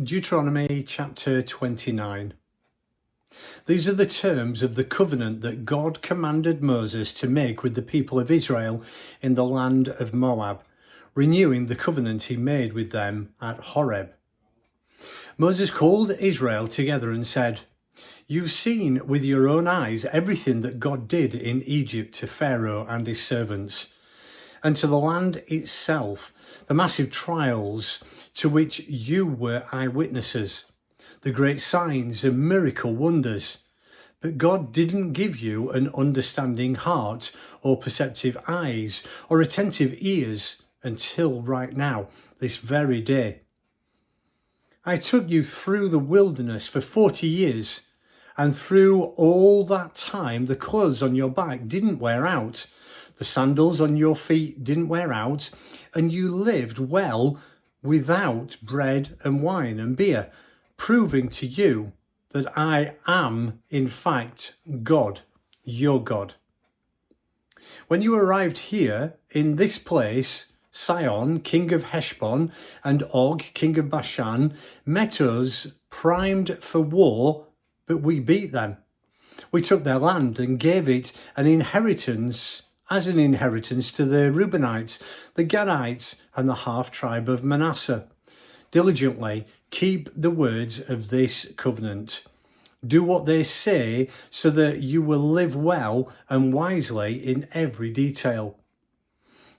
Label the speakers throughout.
Speaker 1: Deuteronomy chapter 29. These are the terms of the covenant that God commanded Moses to make with the people of Israel in the land of Moab, renewing the covenant he made with them at Horeb. Moses called Israel together and said, "You've seen with your own eyes everything that God did in Egypt to Pharaoh and his servants, and to the land itself, the massive trials to which you were eyewitnesses, the great signs and miracle wonders. But God didn't give you an understanding heart or perceptive eyes or attentive ears until right now, this very day. I took you through the wilderness for 40 years, and through all that time the clothes on your back didn't wear out, the sandals on your feet didn't wear out, and you lived well without bread and wine and beer, proving to you that I am in fact God, your God. When you arrived here in this place, Sihon, king of Heshbon, and Og, king of Bashan, met us primed for war, but we beat them. We took their land and gave it as an inheritance to the Reubenites, the Gadites, and the half-tribe of Manasseh. Diligently keep the words of this covenant. Do what they say so that you will live well and wisely in every detail.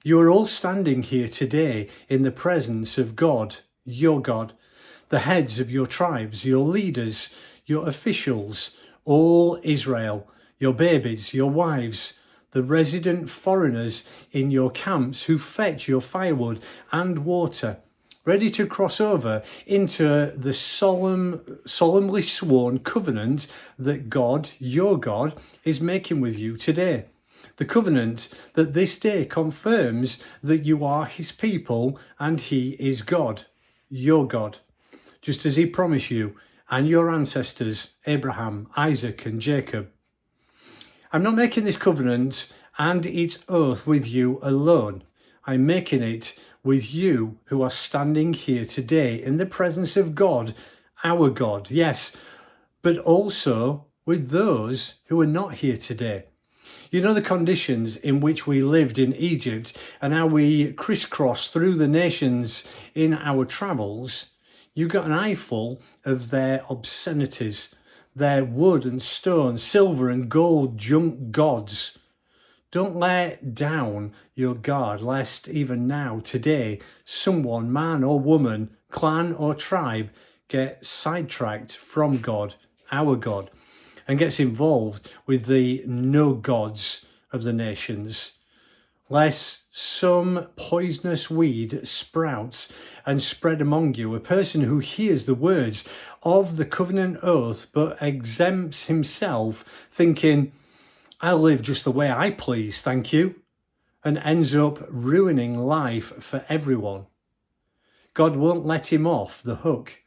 Speaker 1: You are all standing here today in the presence of God, your God, the heads of your tribes, your leaders, your officials, all Israel, your babies, your wives, the resident foreigners in your camps who fetch your firewood and water, ready to cross over into the solemnly sworn covenant that God, your God, is making with you today. The covenant that this day confirms that you are his people and he is God, your God, just as he promised you and your ancestors, Abraham, Isaac and Jacob. I'm not making this covenant and its oath with you alone. I'm making it with you who are standing here today in the presence of God, our God, yes, but also with those who are not here today. You know the conditions in which we lived in Egypt and how we crisscrossed through the nations in our travels. You got an eyeful of their obscenities, their wood and stone, silver and gold junk gods. Don't let down your guard, lest even now, today, someone, man or woman, clan or tribe, get sidetracked from God, our God, and gets involved with the no gods of the nations, lest some poisonous weed sprouts and spread among you, a person who hears the words of the covenant oath but exempts himself, thinking, I'll live just the way I please, thank you, and ends up ruining life for everyone. God won't let him off the hook.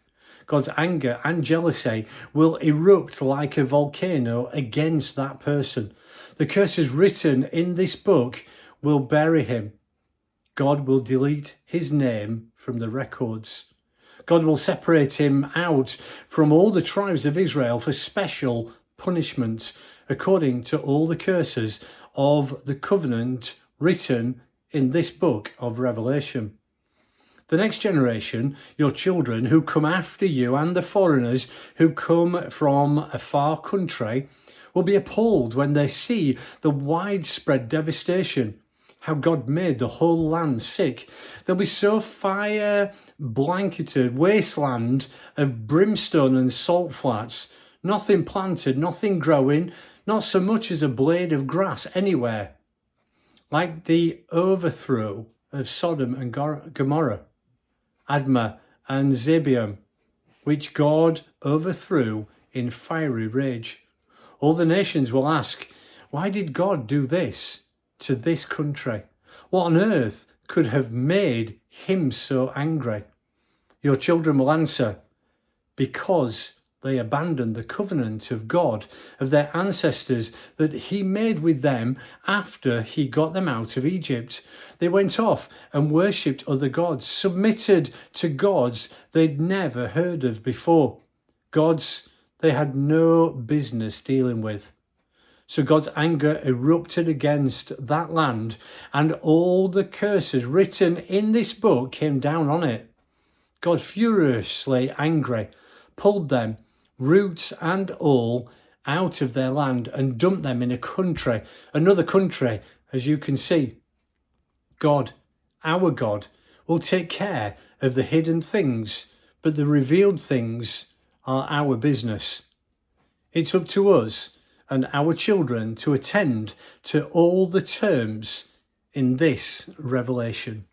Speaker 1: God's anger and jealousy will erupt like a volcano against that person. The curses written in this book will bury him. God will delete his name from the records. God will separate him out from all the tribes of Israel for special punishment, according to all the curses of the covenant written in this book of Revelation. The next generation, your children who come after you and the foreigners who come from a far country, will be appalled when they see the widespread devastation, how God made the whole land sick. They'll be so fire-blanketed wasteland of brimstone and salt flats, nothing planted, nothing growing, not so much as a blade of grass anywhere, like the overthrow of Sodom and Gomorrah, Admah and Zeboiim, which God overthrew in fiery rage. All the nations will ask, why did God do this to this country? What on earth could have made him so angry? Your children will answer, because They abandoned the covenant of God, of their ancestors that he made with them after he got them out of Egypt. They went off and worshipped other gods, submitted to gods they'd never heard of before, gods they had no business dealing with. So God's anger erupted against that land, and all the curses written in this book came down on it. God, furiously angry, pulled them, roots and all, out of their land and dumped them in another country, as you can see. God, our God, will take care of the hidden things, but the revealed things are our business. It's up to us and our children to attend to all the terms in this revelation.